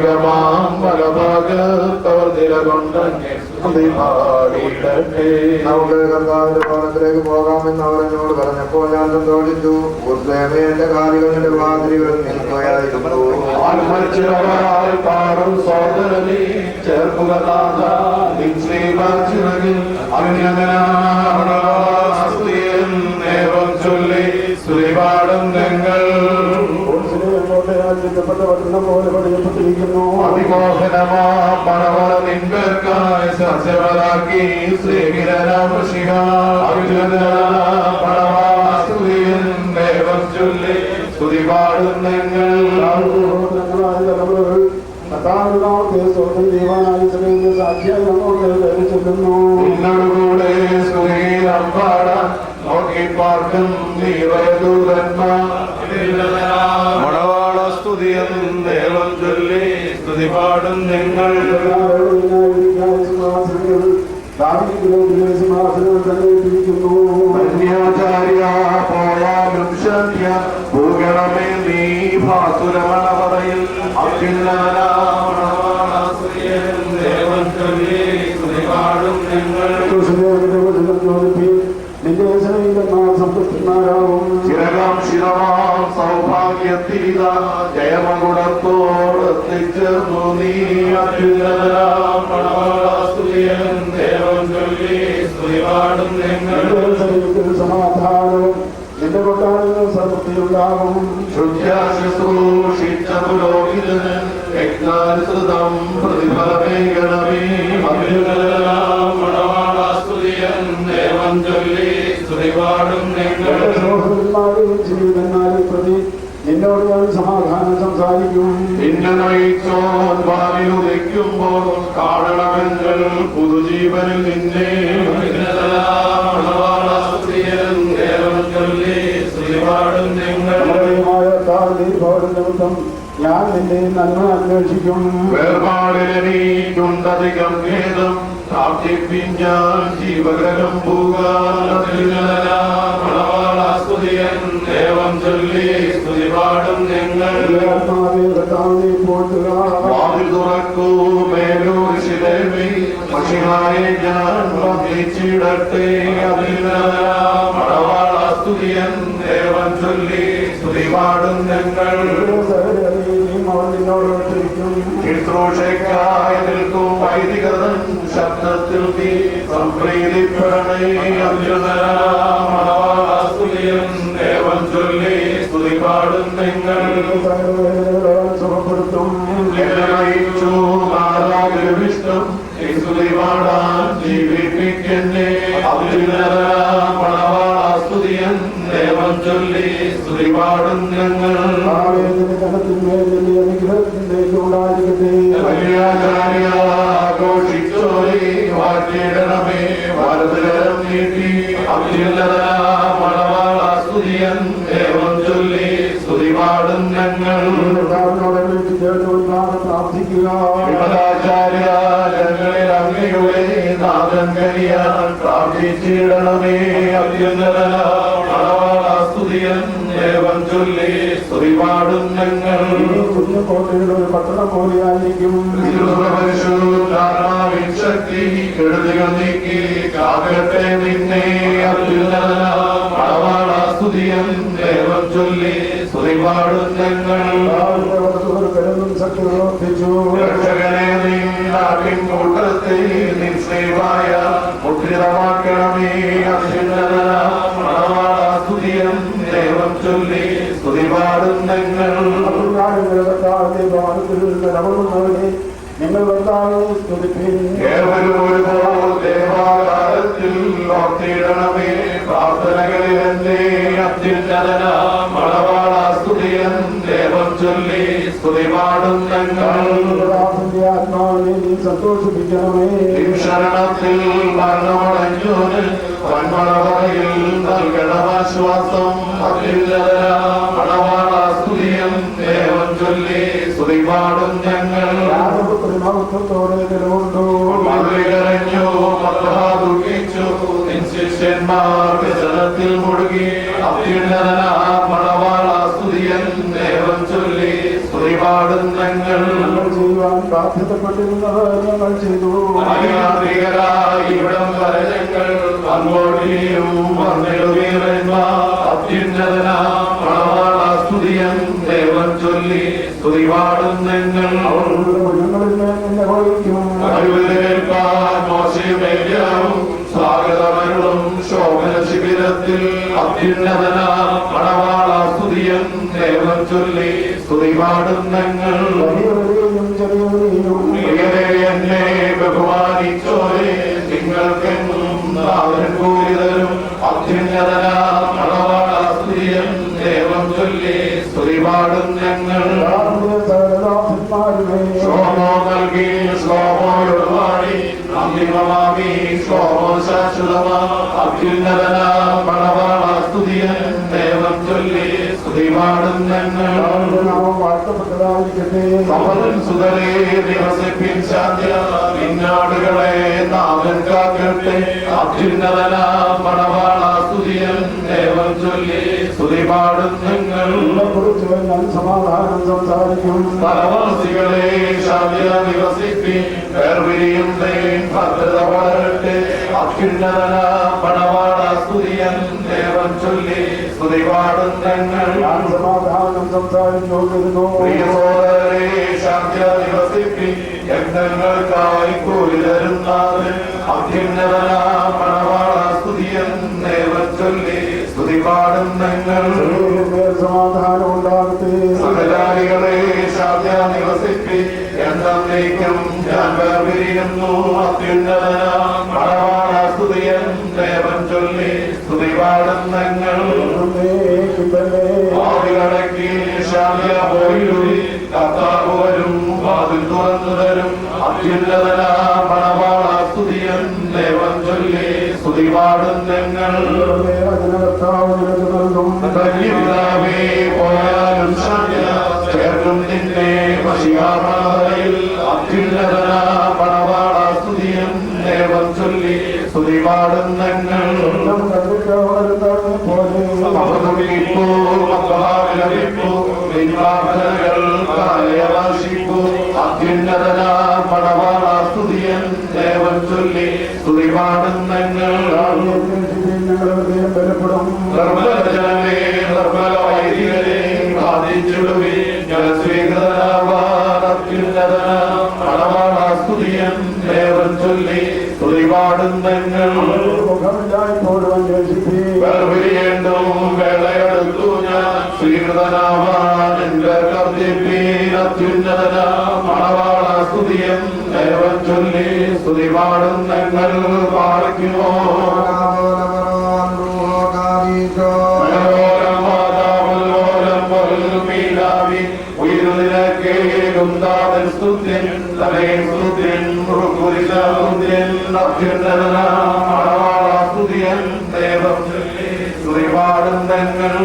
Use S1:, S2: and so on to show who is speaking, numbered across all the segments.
S1: ദൈവമാം വലഭാഗത്തവർ നിലകൊണ്ടങ്ങേ പാടിയിടട്ടെ.
S2: നമുക്ക് കർത്താവിന്റെ ഭവനത്തിലേക്ക് പോകാമെന്ന് അവർ എന്നോട് പറഞ്ഞപ്പോൾ ഞാൻ സന്തോഷിച്ചു. എന്റെ കാലുകൾ എന്റെ വാതിലുകൾ നിൽക്കുകയായിരുന്നു.
S1: പാറും സോദരനെ ചേർക്കുക ചൊല്ലി സ്തുതിപാടും ഞങ്ങൾ. അതിമോഹനമാ പണവള നിൻപേർക്കായി സസ്യവലാക്കി പണവാസ്തുതിയും ദേവം ചൊല്ലി സ്തുതിപാടും ഞങ്ങൾ. നിന്നോടുകൂടെ സ്തുതിയിലും പാടാൻ നോക്കി പാർക്കും മണവാള സ്തുതിയും ദേവം ചൊല്ലി സ്തുതിപാടും ഞങ്ങൾ. ഭൂഗണമേ നീ ഭാസുരമണവറയിൽ ദേവം ചൊല്ലി സ്തുതിപാടും ഞങ്ങൾ. ചിരകാം ശിരമാം സൗഭാഗ്യത്തിരിത ജയമകുടത്തോടെത്തിച്ചേർന്നു നീ അത്യുന്നതരാം ദേവം ചൊല്ലി സ്തുതിപാടും ഞങ്ങൾ.
S2: സമാധാനവും എന്റെ കൊട്ടാരങ്ങൾ സർവത്തിലുണ്ടാകും.
S1: ശുശ്രൂഷിച്ചതുലോകിതന് യജ്ഞാനുസൃതം പ്രതിഫലമേകണമേ. ദേവം ചൊല്ലി സ്തുതിപാടും ഞങ്ങൾ.
S2: ജീവിതന്മാരെ പ്രതി നിന്നോട് ഞാൻ സമാധാനം സംസാരിക്കും.
S1: നിന്നെ നയിച്ചോൻ വാനിലുദിക്കുമ്പോൾ കാണണമെങ്കിൽ പുതുജീവനിൽ നിന്നെ. ദേവം ചൊല്ലി സ്തുതിപാടും ഞങ്ങൾ.
S2: നിമിത്തം ഞാൻ നിന്റെ നന്മ അന്വേഷിക്കും.
S1: വേർപാടിലെനിക്കുണ്ടധികം ഖേദം പ്രാർത്ഥിപ്പിൻ ഞാൻ ജീവഗ്രഹം ദേവം ചൊല്ലി സ്തുതിപാടും ഞങ്ങൾ. വാതിൽ തുറക്കൂ മേലൂരിശിലേമി പക്ഷിയായ ഞാൻ വന്ദിച്ചിടട്ടെ. മണവാളസ്തുതിയൻ ദേവം ചൊല്ലി സ്തുതിപാടും ഞങ്ങൾ. ശുശ്രൂഷയ്ക്കായി നിൽക്കും വൈദികതൻ ശബ്ദത്തിൽ നീ സംപ്രീതിപ്പെടണേ. മണവാളസ്തുതിയൻ ദേവം ചൊല്ലി സ്തുതിപാടും ഞങ്ങൾ.
S2: സുഖപ്പെടുത്തും
S1: വിഷ്ണു സ്തുതിപാടാൻ ജീവിപ്പിക്കന്നെ. മണവാളസ്തുതിയൻ ദേവം ചൊല്ലി സ്തുതിപാടും ഞങ്ങൾ. ഘോഷിച്ചോരി വാറ്റിയിടണമേ വലതുകരം നീട്ടി. മണവാളസ്തുതിയൻ ദേവം ചൊല്ലി സ്തുതിപാടും ഞങ്ങൾ. വിമലാചാര്യ ഞങ്ങളിൽ അങ്ങയുടെ നാദം കഴിയാൻ പ്രാർത്ഥിച്ചിടണമേ. മണവാളസ്തുതിയൻ ദേവം ചൊല്ലി സ്തുതിപാടും ഞങ്ങൾ.
S2: പട്ടണം പോലെയായിരിക്കും.
S1: ശക്തി കെടുതികൾ നീക്കി കാകട്ടെ നിന്നെ. മണവാളസ്തുതിയൻ ദേവം ചൊല്ലി സ്തുതിപാടും ഞങ്ങൾ. രക്ഷകനെ നീ നാട്ടിൻ കൂട്ടത്തെ നിൻ സേവായ മുദ്രിതമാക്കണമേ. മണവാളസ്തുതിയൻ ദേവം ചൊല്ലി സ്തുതിപാടും ഞങ്ങൾ.
S2: നിങ്ങൾ
S1: ദേവാലയത്തിൽ ഓർത്തിടണമേ പ്രാർത്ഥനകളിൽ എന്നെ. അത്യുന്നതന മണവാളസ്തുതിയൻ ദേവം ചൊല്ലി സ്തുതിപാടും ഞങ്ങൾ.
S2: സന്തോഷിപ്പിക്കണമേ.
S1: ശരണത്തിൽ മരണമടഞ്ഞോന് വന്മണവറയിൽ നൽകണമാശ്വാസം. അത്യുന്നതന മണവാളസ്തുതിയൻ ദേവം ചൊല്ലി സ്തുതിപാടും ഞങ്ങൾ. മധുരകരഞ്ഞു മഹാദുഃഖിച്ചു നിൻ ശിഷ്യന്മാർ വ്യസനത്തിൽ മുഴുകി. അത്യുന്നതന മണവാളസ്തുതിയൻ ദേവം ചൊല്ലി സ്തുതിപാടും ഞങ്ങൾ
S3: ചെയ്യുവാൻ ബാധ്യതപ്പെട്ടിരുന്നത് ഞങ്ങൾ ചെയ്തു.
S1: അയാത്രികരായി ഇവിടം വരെ ഞങ്ങൾ അങ്ങോട്ടിയും വന്നിടുവീരന്മ അത്യുന്നതനാം മണവാള സ്തുതിയം ദേവൻ ചൊല്ലി സ്തുതി പാടും ഞങ്ങൾ. കഴിവേൽപ്പാൻ മോശയും ഏലിയാവും സ്വാഗതമരുളും ശോഭന ശിബിരത്തിൽ അത്യുന്നതനാം മണവാള സ്തുതിയം ദേവൻ ചൊല്ലി സ്തുതി പാടും ഞങ്ങൾ. എന്നെ ബഹുമാനിച്ചോരെ നിങ്ങൾക്കെന്നും നാഥൻ കൂലിതരും അത്യുന്നതനാം മണവാള സ്തുതിയം ദേവൻ ചൊല്ലി സ്തുതി പാടും ഞങ്ങൾ. ശ്ലോമോ നൽകി ശ്ലോമോയൊരുവാടി അന്തിമമാമി ശ്ലോമോ ശാശ്വതമാ അത്യുന്നതനാം മണവാള സ്തുതിയം ദേവൻ ചൊല്ലി സ്തുതി പാടും ഞങ്ങൾ. സുതരേ നിവസിപ്പിൻ ശാന്തി നിന്നാടുകളെ നാമൻ കാക്കട്ടെ അത്യുന്നതനാം മണവാള സ്തുതിയം ദേവൻ ചൊല്ലി സ്തുതി പാടും ഞങ്ങൾ.
S3: സമാധാനം സംസാരിക്കും.
S1: സ്ഥലവാസികളെ ശാന്തി നിവസിപ്പിൻ വേർപിരിയും ഭദ്രത വളരട്ടെ അത്യുന്നതനാം മണവാള സ്തുതിയം ദേവൻ ചൊല്ലി സ്തുതി പാടും ഞങ്ങൾ.
S3: സമാധാനം സംസാരിക്കുന്നു.
S1: പ്രിയ സോദരേ ശാന്തി നിവസിപ്പിൻ യജ്ഞങ്ങൾക്കായി കൂലി തരുന്നാഥൻ അത്യുന്നതനാം മണവാള സ്തുതിയം ദേവൻ ചൊല്ലി സ്തുതി പാടും ഞങ്ങൾ.
S3: സമാധാനം ഉണ്ടാകട്ടെ.
S1: സകലാളികളെ ശാന്തി നിവസിപ്പിൻ എന്നേക്കും ഞാൻ വേർപിരിയുന്നു അത്യുന്നതനാം മണവാള സ്തുതിയം ദേവൻ ചൊല്ലി സ്തുതി പാടും ഞങ്ങൾ. ആവിലടക്കി ശാന്തി പോയി കർത്താവ് വരും വാതിൽ തുറന്നു തരും അത്യുന്നതനാം മണവാള സ്തുതിയം ദേവൻ ചൊല്ലി സ്തുതി പാടും ഞങ്ങൾ. കന്യപിതാവേ പോയാലും ശാന്തി ചേർക്കും നിന്നെ മഷിഹായിൽ അത്യുന്നതനാം മണവാള സ്തുതിയം ദേവൻ ചൊല്ലി സ്തുതി പാടും ഞങ്ങൾ. അത്യുന്നതനാം മണവാള സ്തുതിയം ദേവൻ ചൊല്ലി സ്തുതി പാടും ഞങ്ങൾ. നിർമ്മലജനമേ നിർമ്മല വൈദികരെ ബാധിച്ചിടുവേ ജലസ്വീകൃതനാവാൻ അത്യുന്നതനാം മണവാള സ്തുതിയം ദേവൻ ചൊല്ലി സ്തുതി പാടും ഞങ്ങൾ. വേർപിരിയേണ്ടും വേളയെടുത്തു ഞാൻ സ്വീകൃതനാവാൻ എന്റെ കർത്തിപ്പീൻ അത്യുന്നതനാം മണവാള സ്തുതിയം ദേവൻ ചൊല്ലി സ്തുതി പാടും ഞങ്ങൾ. പാടിക്കുമോ പാടും ഞങ്ങൾ.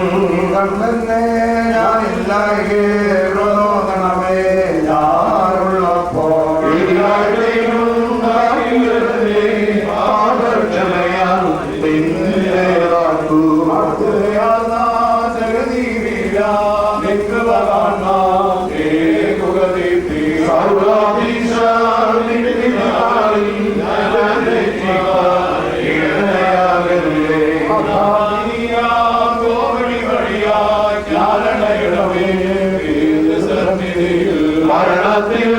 S1: മരണത്തിൽ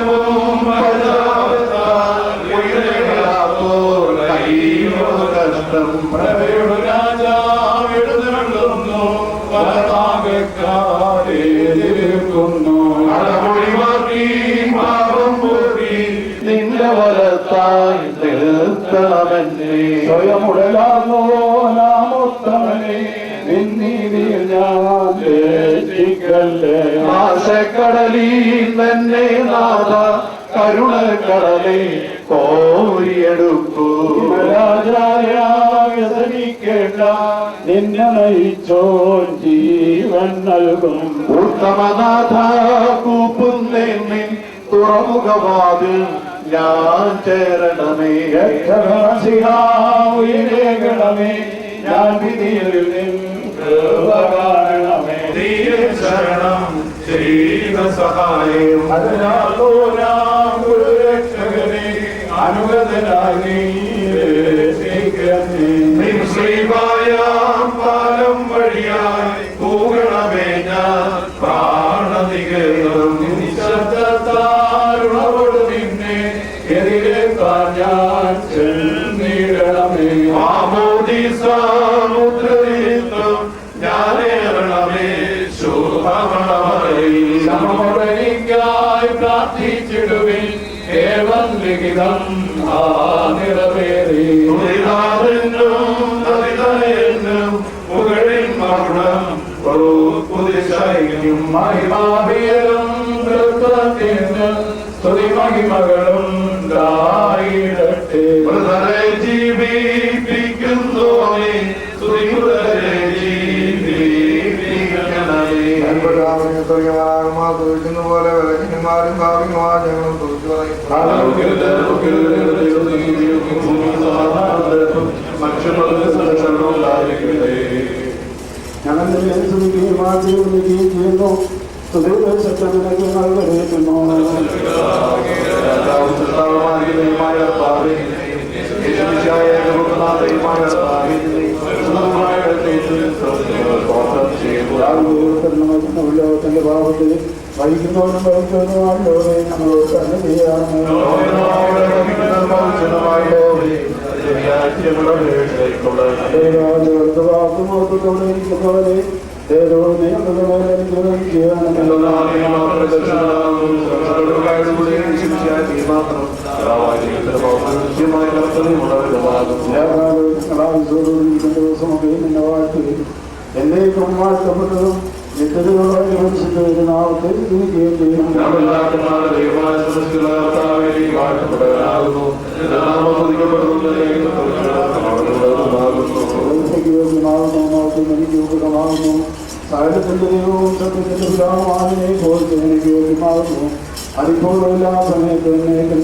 S1: കഷ്ടം പ്രഭയുടെ രാജാവിടുന്നു പലതാകക്കാരേക്കുന്നു അടമൊഴിവാക്കി പാപം പോക്കി നിന്റെ വലത്തായി നിർത്തണമെന്നേ
S3: സ്വയമുടലാർന്നോ നാമോത്തമനെ നിന്നീതിയിൽ ഞാൻ രക്ഷിക്കല്ലേ.
S1: ആശക്കടലിൽ തന്നെ നാഥ കരുണക്കടലെ കോരിയെടുക്കൂ.
S3: രാജായാസനിക്കേണ്ട നിന്നെ നയിച്ചോൻ ജീവൻ നൽകും.
S1: ഉത്തമനാഥ കൂപ്പുന്നേ തുറമുഖവാതിൽ ഞാൻ ചേരണമേ.
S3: ഉയരേകണമേ ഞാൻ വിധിയിൽ നിൻ കൃപ കാണണമേ.
S1: ശരണം ചെയ്യുക സഹായം.
S3: അതിനാലോ നാം ഒരു രക്ഷകനെ അനുഗതനായി
S1: ശ്രീവായാം പാലം വഴിയായി പോകണമേ ഞാൻ പ്രാണനികേതം
S3: ശബ്ദത്താരുണവോട് നിന്നെ എതിരേക്കാൻ ഞാൻ ചെന്നിടണമേ.
S1: ആമോദിസാമുദ്രതീർത്ഥം ഞാനേറണമേ
S3: ശുഭമണിക്കായി പ്രാർത്ഥിച്ചിടുവിൻ ഏവം ലിഖിതം നിറവേറി.
S1: മുകളിൽ മൗനം പുതിശൈക്യം
S3: മഹിമാഭിയലും നൃത്തത്തിന് സ്തുതി മഹിമകളും ഉണ്ടായിടട്ടെ.
S1: മൃതരെ ജീവിപ്പിക്കുന്നോനെ സ്തുതിമൃതരെ ജീവിപ്പിക്കണമേ.
S2: തുറക്കുന്ന പോലെ വിലക്കിന്മാരും ഭാവികമായ ഞങ്ങളും തുറച്ചു പറയും.
S3: ഞങ്ങൾ സ്തുതിക്കുകയും ആചരിക്കുകയും ചെയ്യുന്നു. സത്യത്തിലേക്ക് നൽകുന്നു. തന്റെ ഭാവത്തിൽ വഹിക്കുന്നവനും വഹിക്കുന്നതുമാണല്ലോ ഞങ്ങളോട് തന്നെ ചെയ്യാമോ. വാക്കുമോക്കത്തോടെ ഇരിക്കുന്നവരെ ഏതോ നിയമങ്ങളെ ദിവസമൊക്കെ നിന്നെ വാഴ്ത്തുകയും എന്നേക്കും വാഴ്ത്തപ്പെട്ടതും നിത്യതയോടെ നാമത്തെ തിരികെയും ചെയ്യും. എനിക്ക് യോഗ്യമാകുന്നു. സകലത്തിന്റെ ദൈവവും സത്യത്തിന്റെ പിതാവുമാതിനെ പോലത്തെ എനിക്ക് യോഗ്യമാകുന്നു. അതിപ്പോഴും എല്ലാ സമയത്തും
S1: ഭൂമിയുടെ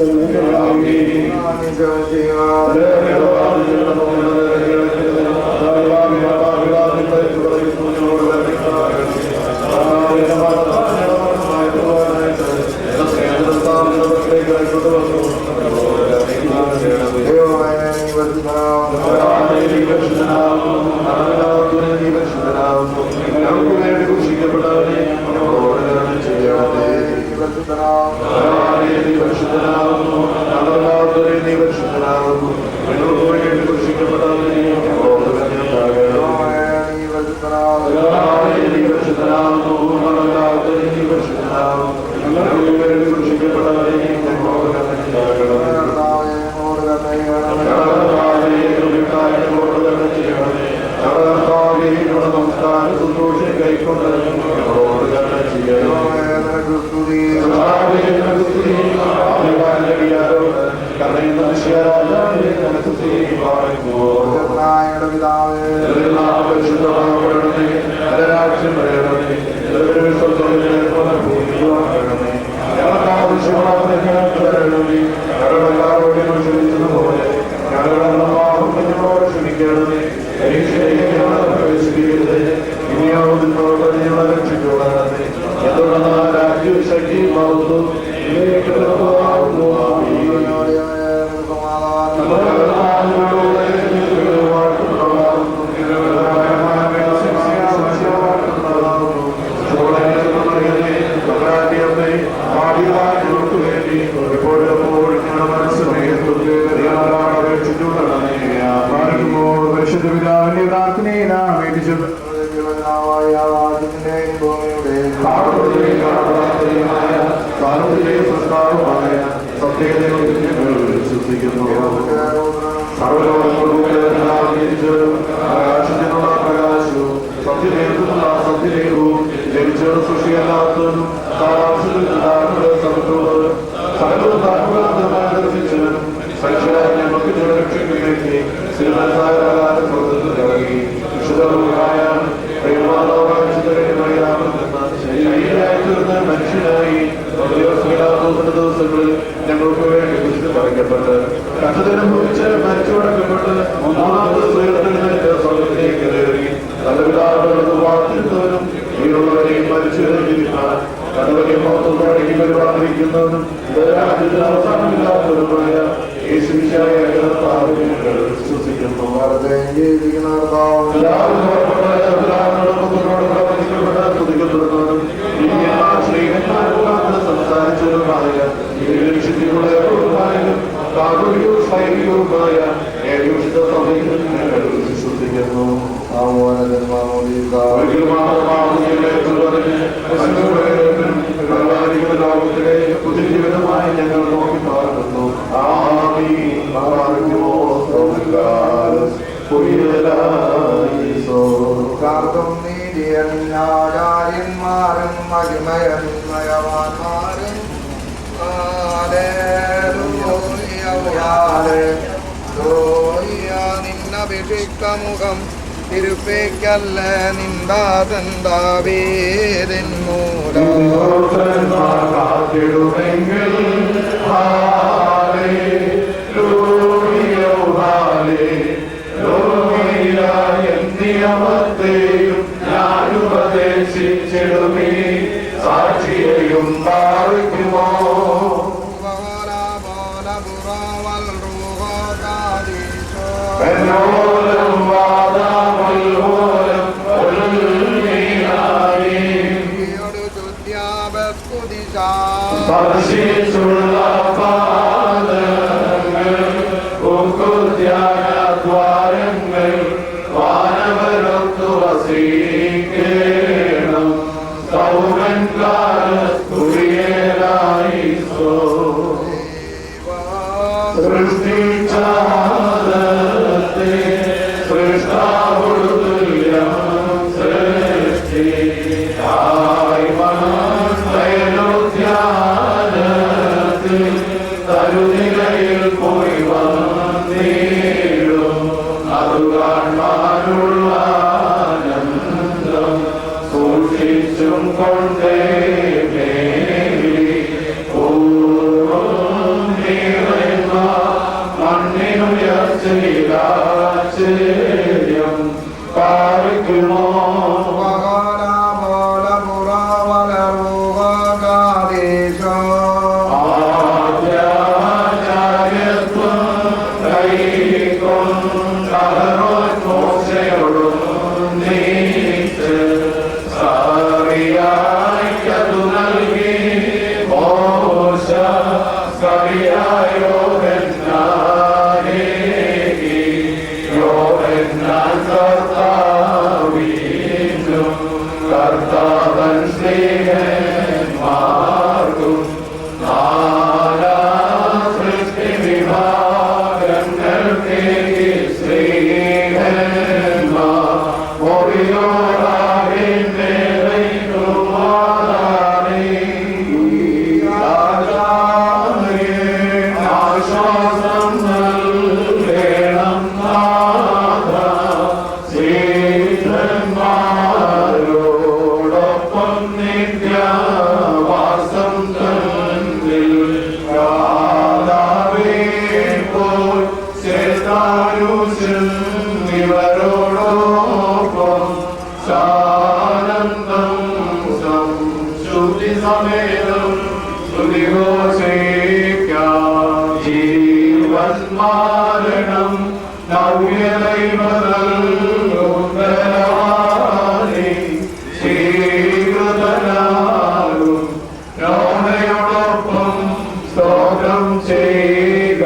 S1: ജനിച്ചവനും രാജ്യത്തിന് അവസാനമില്ലാത്തവരുമായ യേശുവിശായ കർത്താവിനെ ഞങ്ങൾ വിശ്വസിക്കുന്നു. സംസാരിച്ചതുമായ സൈനികവുമായ ഏകവിശുദ്ധ സഭയിൽ ഞങ്ങൾ വിശ്വസിക്കുന്നു. ലോകത്തിലെ പുതുജീവിതമായി ഞങ്ങൾ നോക്കി കാണുന്നു.
S2: ആചാര്യന്മാരും മഹിമയന്മയവാന്മാരും നിന്നഭിഷിക്തമുഖം തിരുപ്പേക്കല്ല നിന്ദാതന്താവേദൻ മൂലം
S1: ഞാനുപദേശിച്ചിടുമേ സാക്ഷിയെയും പാറിക്കുമോ സ്പർശിച്ചുള്ള പാദങ്ങൾ ദ്വാരങ്ങൾ വാനവരൊത്തു വസിക്കണം. സൗരൻകാലസ്തുരിയരായി സൃഷ്ടിച്ചാദത്തെ സൃഷ്ടാവോടു തുല്യം സൃഷ്ടി തരുനിലയിൽ പോയി വന്നേടും അതു കാണാനുള്ള ആനന്ദം സൂക്ഷിച്ചും കൊണ്ടേ മണ്ണിനുയർച്ചയിലാശ്ചര്യം പാറിക്കുമോ കർത്താവൻ സ്നേഹന്മാർക്കും നാനാ സൃഷ്ടി വിഭാഗങ്ങൾക്ക് സ്നേഹന്മാർ ഒറിയോറാവിന്റെ ആശ്വാസം നൽകണം നാഥ ശ്രീധന്മാരോടൊപ്പം നിത്യവാസം തന്നിൽ കാതാവേ പോൽ ചേർത്താനുശിൽ ഇവരോടൊപ്പം സാനന്ദം സംശുദ്ധി സമേതം സ്തുതിഘോഷിക്കാം. ജീവൻ മാരണം നവ്യദൈവതൽഗുണവാനി ശ്രീകൃതനാകും നോണയോടൊപ്പം സ്തോത്രം ചെയ്യുക.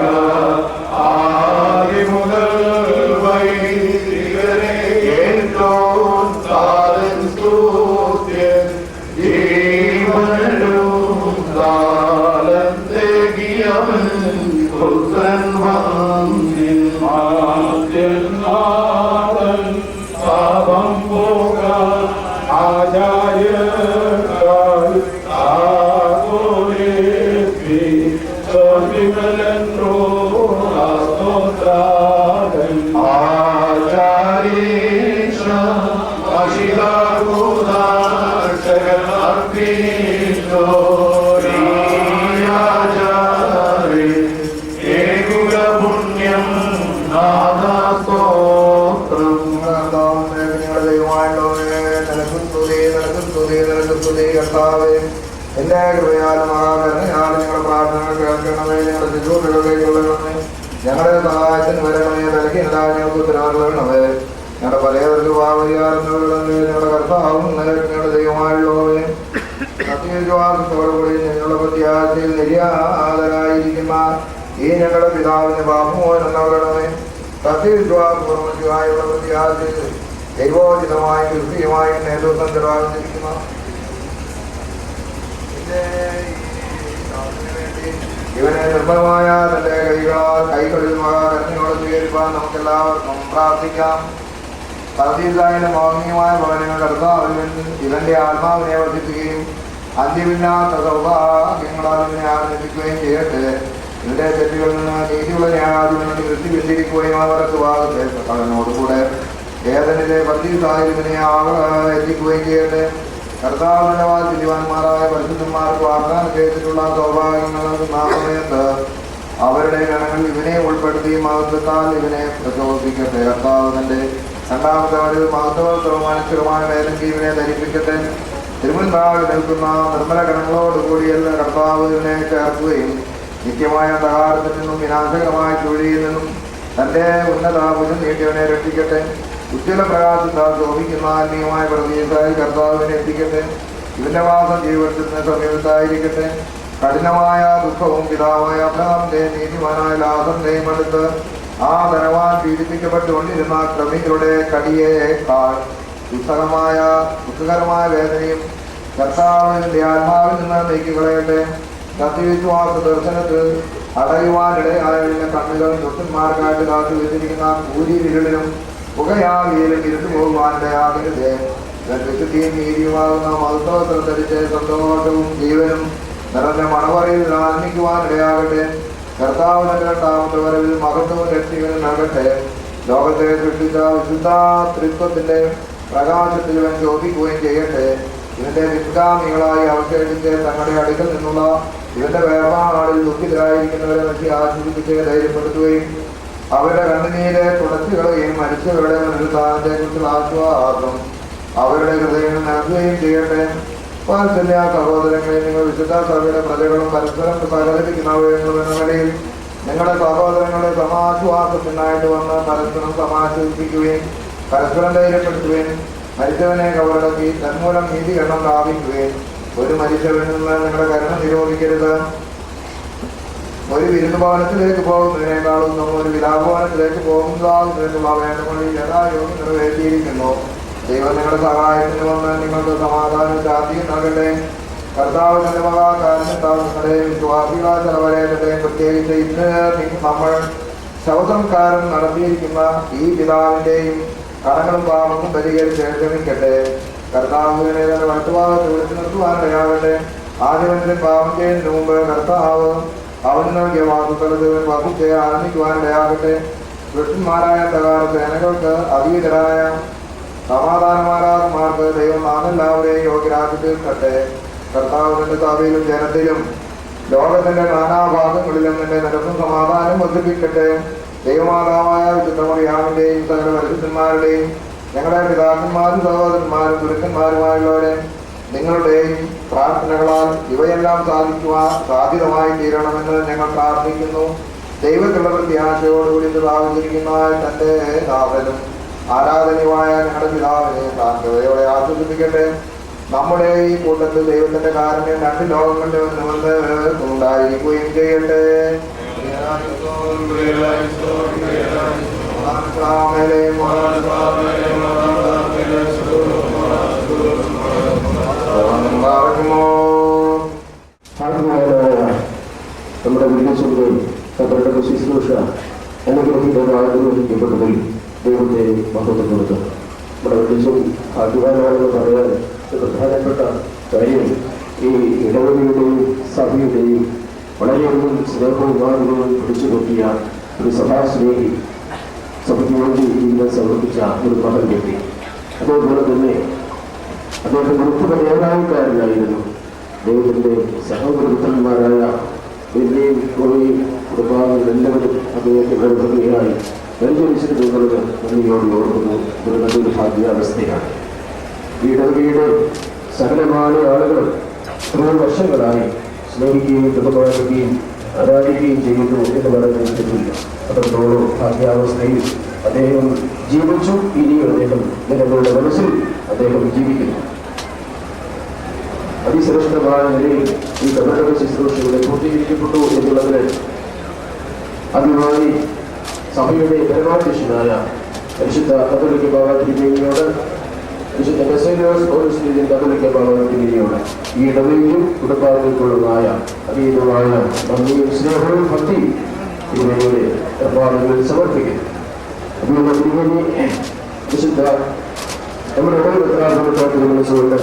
S1: ആദിമുതൽ വൈദികരെ ഏറ്റവും താരൻ സ്തുത്യൻ ജീവനും കാലം തേകിയവൻ പുത്രൻ വന്നിൻ ആദ്യനാഥൻ പാപം പോകാൻ ആചാര്യക്കാൽ ആഗോളേത്തി സ്വർവിമലൻറോ സ്തോത്രാദൻ ആചാരീഷ അശിലാകൂദാക്ഷകൻ അർപ്പിച്ചോ പുണ്യം നാദസ്തോത്രം.
S2: കർത്താവേ, എന്റെ കൃപയാലും മഹാകരുണയാലും ശുശ്രൂഷകളിലേക്കുള്ളവേ ഞങ്ങളുടെ സഹായത്തിന് വരണമേ. നൽകിയതായ ഞങ്ങൾക്ക് ഉത്തരവാദിത്തമേ. ഞങ്ങളുടെ പലയവർക്ക് പാവരിയാറുന്നവരുടെ ഞങ്ങളുടെ കർത്താവും ഞങ്ങളുടെ ദൈവമായുള്ളവേ സത്യവിശ്വാസത്തോടുകൂടി ഞങ്ങളുടെ പ്രത്യാശയിൽ നിര്യാതരായിരിക്കുന്ന ഈ ഞങ്ങളുടെ പിതാവിന് ബാപ്പുമോൻ എന്നവരണമേ. സത്യവിശ്വാസപൂർവ്വമായുള്ള പ്രത്യാശയിൽ ദൈവോചിതമായും കൃത്യമായും നേതൃത്വം ചെലവാക്കിയിരിക്കുന്ന ഇവനെ നിർമ്മലമായ തന്റെ കൈകളിൽ കരുണയോട് സ്വീകരിക്കാൻ നമുക്കെല്ലാവർക്കും പ്രാർത്ഥിക്കാം. പരദീസായന്റെ മൗലികമായ ഭവനങ്ങൾ കർത്താവിൽ ഇവന്റെ ആത്മാവിനെ വർദ്ധിപ്പിക്കുകയും അന്ത്യമില്ലാത്ത സൗഭാഗ്യങ്ങളാൽ ഇവനെ ആനന്ദിക്കുകയും ചെയ്യട്ടെ. ഇവന്റെ തെറ്റുകളിൽ നിന്ന് നീതിയുള്ള ന്യായാധിപതി വൃത്തിവെച്ചിരിക്കുകയും അവർക്ക് ഭാഗത്തെ അവനോടുകൂടെ വേദനയിലെ പരദീസായതിനെ എത്തിക്കുകയും ചെയ്യട്ടെ. കർത്താവിന്റെ വാത്സല്യവാന്മാരായ പരിശുദ്ധന്മാർക്ക് വാഗ്ദാനം ചെയ്തിട്ടുള്ള സൗഭാഗ്യങ്ങൾക്ക് സമയത്ത് അവരുടെ ഗണങ്ങളിൽ ഇവനെ ഉൾപ്പെടുത്തി മഹത്വത്താൽ ഇവനെ പ്രചോദിപ്പിക്കട്ടെ. കർത്താവ് തന്റെ രണ്ടാമത്തെ ഒരു മഹത്വവും അനുസരമായ വേദനയ്ക്ക് ഇവനെ ധരിപ്പിക്കട്ടെ. തിരുമുൻപാകെ നിൽക്കുന്ന നിർമ്മല ഗണങ്ങളോടുകൂടി എല്ലാ കർത്താവ് ഇവനെ ചേർക്കുകയും നിത്യമായ അന്ധകാരത്തിൽ നിന്നും വിനാശകരമായ ചുഴിയിൽ നിന്നും തന്റെ ഉന്നത ഭുജം നീട്ടിയവനെ രക്ഷിക്കട്ടെ. ഉജ്ജ്വല പ്രകാശത്താൽ ശോഭിക്കുന്ന ആത്മീയമായ പ്രതീക്ഷയായി കർത്താവിനെ എത്തിക്കട്ടെ. ഇവന്റെ വാസം ജീവിതത്തിന് സമീപത്തായിരിക്കട്ടെ. കഠിനമായ ദുഃഖവും പിതാവായ അബ്രഹാമിന്റെയും നീതിമാനായ ലാസറിന്റെയും അടുത്ത് ആ ധനവാൻ പീഡിപ്പിക്കപ്പെട്ടുകൊണ്ടിരുന്ന ക്രമികളുടെ കടിയേക്കാൾ ദുഃഖകരമായ വേദനയും കർത്താവിന്റെ ആത്മാവിൽ നിന്ന് നീക്കിക്കളയട്ടെ. സത്യവിശ്വാസ ദർശനത്തിൽ അടയുവാനിടയായതിന്റെ കണ്ണുകൾ ദുഷ്ടന്മാർക്കായിട്ട് കാത്തു വെച്ചിരിക്കുന്ന കൂരിരുളിലും പുകയാവിയിലും ഇരുന്നു പോകുവാനിടയാകരുത്. വിശുദ്ധിയും നീതിയുമാകുന്ന മഹത്വത്തിൽ ധരിച്ച് സന്തോഷവും ജീവനും നിറഞ്ഞ മണവറയിൽ ആനന്ദിക്കുവാനിടയാകട്ടെ. കർത്താവ് തന്റെ രണ്ടാമത്തെ വരവിൽ മഹത്വവും രക്ഷകനും നൽകട്ടെ. ലോകത്തെ സൃഷ്ടിച്ച വിശുദ്ധ ത്രിത്വത്തിന്റെ പ്രകാശത്തിൽ ഇവൻ ശോഭിക്കുകയും ചെയ്യട്ടെ. ഇവന്റെ പിൻഗാമികളായി അവശേഷിച്ച് തങ്ങളുടെ അടുക്കൽ നിന്നുള്ള ഇവന്റെ വേർപാടിൽ ദുഃഖിതരായിരിക്കുന്നവരെ വെച്ച് ആശ്വസിപ്പിച്ച് ധൈര്യപ്പെടുത്തുകയും അവരുടെ കണ്ണുനീരെ തുടച്ചുകളയും മരിച്ചവരുടെ പുനരുദ്ധാനത്തെ കുറിച്ചുള്ള ആശ്വാസം അവരുടെ ഹൃദയങ്ങൾ നൽകുകയും ചെയ്യട്ടെ. വാത്സല്യ സഹോദരങ്ങളെ, നിങ്ങൾ വിശുദ്ധ സഭയുടെ പ്രജകളും പരസ്പരം സഹകരിക്കുന്നവയെന്നും എന്ന നിലയിൽ നിങ്ങളുടെ സഹോദരങ്ങളുടെ സമാശ്വാസത്തിനായിട്ട് വന്ന് പരസ്പരം സമാശ്വസിപ്പിക്കുകയും പരസ്പരം ധൈര്യപ്പെടുത്തുകയും മരിച്ചവനെ കവറടക്കി തന്മൂലം നീതികരണം പ്രാപിക്കുകയും ഒരു മരിച്ചവനിൽ നിന്ന് നിങ്ങളുടെ കരുണ നിരോധിക്കരുത്. ഒരു വിരുന്നുഭവനത്തിലേക്ക് പോകുന്നതിനേക്കാളും നമ്മൾ ഒരു വിലാഭവനത്തിലേക്ക് പോകുന്നതാകുന്നതിനുള്ള വേണ്ടമൊഴി യഥായോഗം നിറവേറ്റിയിരിക്കുന്നു. ദൈവം നിങ്ങളുടെ സഹായത്തിന് വന്ന് നിങ്ങൾക്ക് സമാധാനം ശാന്തിയും നൽകട്ടെ. കർത്താവ് തന്റെ മഹാകാരണത്താൽ നിങ്ങളുടെ വിശ്വാസികളായ ചെലവരേറ്റത്തെ പ്രത്യേകിച്ച് ഇന്ന് നമ്മൾ ശവസംസ്കാരം നടത്തിയിരിക്കുന്ന ഈ പിതാവിന്റെയും കടങ്ങളും പാപങ്ങളും പരിഹരിച്ച് ക്ഷമിക്കട്ടെ. കർത്താവിനെ തന്നെ വലത്തുഭാഗത്ത് വിളിച്ചു നിർത്തുവാനിടയാകട്ടെ. ആദ്യമനുഷ്യൻ പാപം ചെയ്യുന്നതിന് മുമ്പ് കർത്താവ് അവന് നൽകിയ വാക്കുകളത് വഹിച്ച് ആനന്ദിക്കുവാനിടയാകട്ടെ. ദുഷ്ടന്മാരായ അന്ധകാര സേനകൾക്ക് അതീതരായ സമാധാനമാരാത്മാർക്ക് ദൈവം നാമെല്ലാവരെയും യോഗ്യരാക്കി തീർക്കട്ടെ. കർത്താവ് തന്റെ സഭയിലും ജനത്തിലും ലോകത്തിന്റെ നാനാഭാഗങ്ങളിലും നിന്റെ നിരക്കും സമാധാനം വർദ്ധിപ്പിക്കട്ടെ. ദൈവമാതാവായ വിശുദ്ധമറിയാമിന്റെയും സകല പരിശുദ്ധന്മാരുടെയും ഞങ്ങളുടെ പിതാക്കന്മാരും സഹോദരന്മാരും ഗുരുക്കന്മാരുമായുള്ളവരെ നിങ്ങളുടെയും പ്രാർത്ഥനകളാൽ ഇവയെല്ലാം സാധ്യതമായി തീരണമെന്ന് ഞങ്ങൾ പ്രാർത്ഥിക്കുന്നു. ദൈവത്തിലുള്ള പ്രത്യാശയോടുകൂടി സ്ഥാപിച്ചിരിക്കുന്ന തന്റെ ദാസനും ആരാധനയുമായ ഞങ്ങളുടെ പിതാവിനെ താങ്കയോടെ ആസ്വദിപ്പിക്കട്ടെ. നമ്മുടെ ഈ കൂട്ടത്തിൽ ദൈവത്തിന്റെ കാരുണ്യം രണ്ട് ലോകങ്ങളുടെ ഉണ്ടായിരിക്കുകയും ചെയ്യട്ടെ.
S3: നമ്മുടെ വിദ്യാസവും അവരുടെ ശുശ്രൂഷ അനുഗ്രഹിക്കപ്പെട്ടതിൽ ദൈവത്തെ മഹത്വപ്പെടുത്തും. നമ്മുടെ വിദ്യാസവും ഭാഗ്യവാനാണെന്ന് പറയാൻ പ്രധാനപ്പെട്ട കാര്യം ഈ ഇടവകയുടെയും സഭയുടെയും വളരെയധികം സ്നേഹവും മാർഗവും പിടിച്ചു നോക്കിയ ഒരു സഭാസ്നേഹി സഭയ്ക്ക് വേണ്ടി ഇന്ന് സമർപ്പിച്ച ഒരു മഹൻ വ്യക്തി. അതേപോലെ തന്നെ അദ്ദേഹം ഉൾപ്പെടെ നേതാവുകാരനായിരുന്നു. ദൈവത്തിൻ്റെ സഹോദരന്മാരായ വലിയും കുറയും കുടുംബാംഗങ്ങൾ എല്ലാവരും അദ്ദേഹത്തിൻ്റെ ഭംഗിയായി പരിചരിച്ചിട്ടുള്ളത് നന്ദിയോട് ഓർക്കുന്നു. ഒരു നല്ലൊരു ഭാഗ്യാവസ്ഥയാണ്. ഇടവകയുടെ സകലമായ ആളുകൾ 3 വർഷങ്ങളായി സ്നേഹിക്കുകയും ബഹുമാനിക്കുകയും
S4: ആരാധിക്കുകയും ചെയ്യുന്നു എന്ന് പറയുന്നത് തെറ്റില്ല. അത്രത്തോളം ഭാഗ്യാവസ്ഥയിൽ അദ്ദേഹം ജീവിച്ചു. ഇനിയും അദ്ദേഹം ജനങ്ങളുടെ മനസ്സിൽ അദ്ദേഹം ജീവിക്കുന്നു. അതിശ്രേഷ്ഠമായ നിലയിൽ ഈ കർണാടക ശുശ്രൂഷകളെ പൂർത്തീകരിക്കപ്പെട്ടു എന്നുള്ളതിന് ആദ്യമായി സഭയുടെ പരമാധ്യക്ഷനായ പരിശുദ്ധ കത്തോലിക്ക ബാബ തിരുമേനിയോട്, വിശുദ്ധ ബസേലിയോസ് പൗലോസ് കത്തോലിക്ക ബാബ തിരുമേനിയോട് ഈ ഇടവയിലും കുടുംബാംഗങ്ങൾക്കുള്ളതായ അതീതമായ നന്ദിയും സ്നേഹവും ഭക്തിയും തിരുമേനിയുടെ പ്രഭാതങ്ങളിൽ സമർപ്പിക്കുന്നു. അതുകൊണ്ട് തിരുമേനി വിശുദ്ധ നമ്മുടെ ഇടവെത്താറുടെ മനസ്സുകൊണ്ട്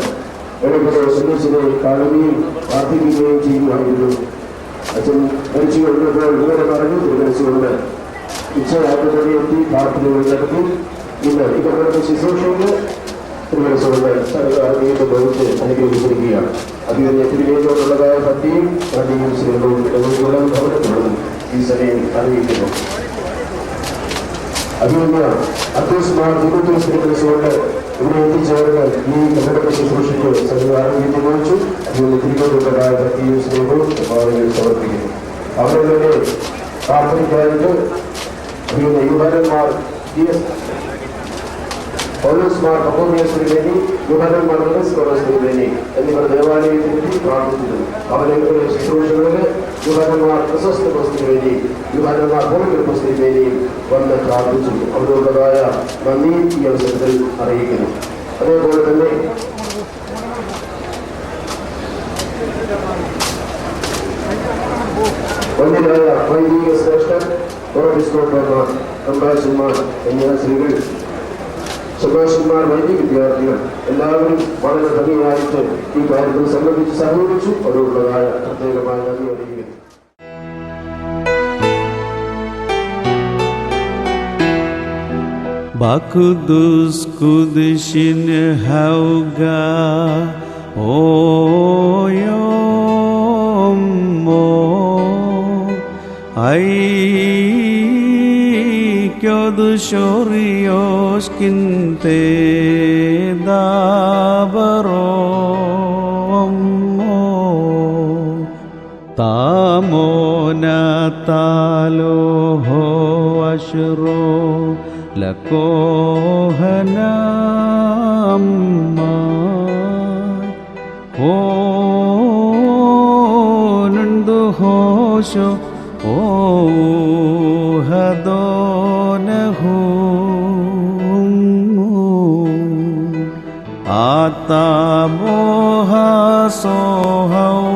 S4: ഇടയ്ക്ക് സന്ദർശിനെ കാണുകയും പ്രാർത്ഥിക്കുകയും ചെയ്യുമായിരുന്നു. അച്ഛൻ മരിച്ചു കഴിഞ്ഞപ്പോൾ ഇങ്ങനെ പറഞ്ഞു തിരുമനസ്സുകൊണ്ട് ഉച്ചയാത്രത്തിൽ എത്തി പ്രാർത്ഥനകൾ നടത്തി. ഇന്ന് ഈ കർണാടക ശുശ്രൂഷയിൽ തിരുമനസ്സുകൊണ്ട് സർക്കാരിലേക്ക് ബോധിച്ച് അനുഗ്രഹിച്ചിരിക്കുകയാണ്. അതിന് തിരുമേനിയോടുള്ളതായ ഭക്തിയും നന്ദിയും സ്നേഹവും ഭവനത്തിലും ഈ സമയം അറിയിക്കുന്നു. അതുകൊണ്ട് അത്യാവശ്യമായ തിരുമനസ്സുകൊണ്ട് ഇവിടെ എത്തിച്ചേർന്ന് ഈ കർണാടക ശുശ്രൂഷയ്ക്ക് സർക്കാരിലേക്ക് ബോധിച്ചു. അതുകൊണ്ട് തിരുമേനിയോടുള്ളതായ ഭക്തിയും സ്നേഹവും സമർപ്പിക്കുന്നു. അവരുടെ പ്രാർത്ഥനയ്ക്കായിട്ട് യുവനന്മാർ പൗലോസ്മാർ അപ്പോസ്തലന്മാർക്ക് വേണ്ടി, യുവനന്മാർ പൗലോസ്മാർക്ക് വേണ്ടി എന്നിവർ ദേവാലയത്തിലെത്തി പ്രാർത്ഥിച്ചിരുന്നു. അവരുടെ ശുശ്രൂഷകളിൽ യുവനന്മാർ പ്രശസ്തർക്ക് വേണ്ടി, യുവനന്മാർ പൗരങ്ങൾക്ക് വേണ്ടിയും വന്ന് പ്രാർത്ഥിച്ചു. അവരുള്ളതായ നന്ദി ഈ അവസരത്തിൽ അറിയിക്കുന്നു. അതേപോലെ തന്നെ വന്യരായ വൈദിക ശ്രേഷ്ഠർ, ഓർഡിസ്കോട്ടർമാർ, കമ്പാഷന്മാർ എന്നിവ സ്ത്രീകൾ, ശുഭാഷന്മാർ, വൈദിക വിദ്യാർത്ഥികൾ എല്ലാവരും വളരെ ഭംഗിയായിട്ട് ഈ കാര്യത്തിൽ സംബന്ധിച്ച് സഹകരിച്ചു. അവരുള്ളതായ പ്രത്യേകമായ നന്ദി അറിയിക്കുന്നു.
S5: Bakudus kudishin hauga oyommo ay kyodu shorios kinte dabarommo tamona talo ho ashro ലക്കോഹനമ്മ ഓനുണ്ടു ഹോശോ ഓഹദോനഹു ആതാബോഹ സോഹൗ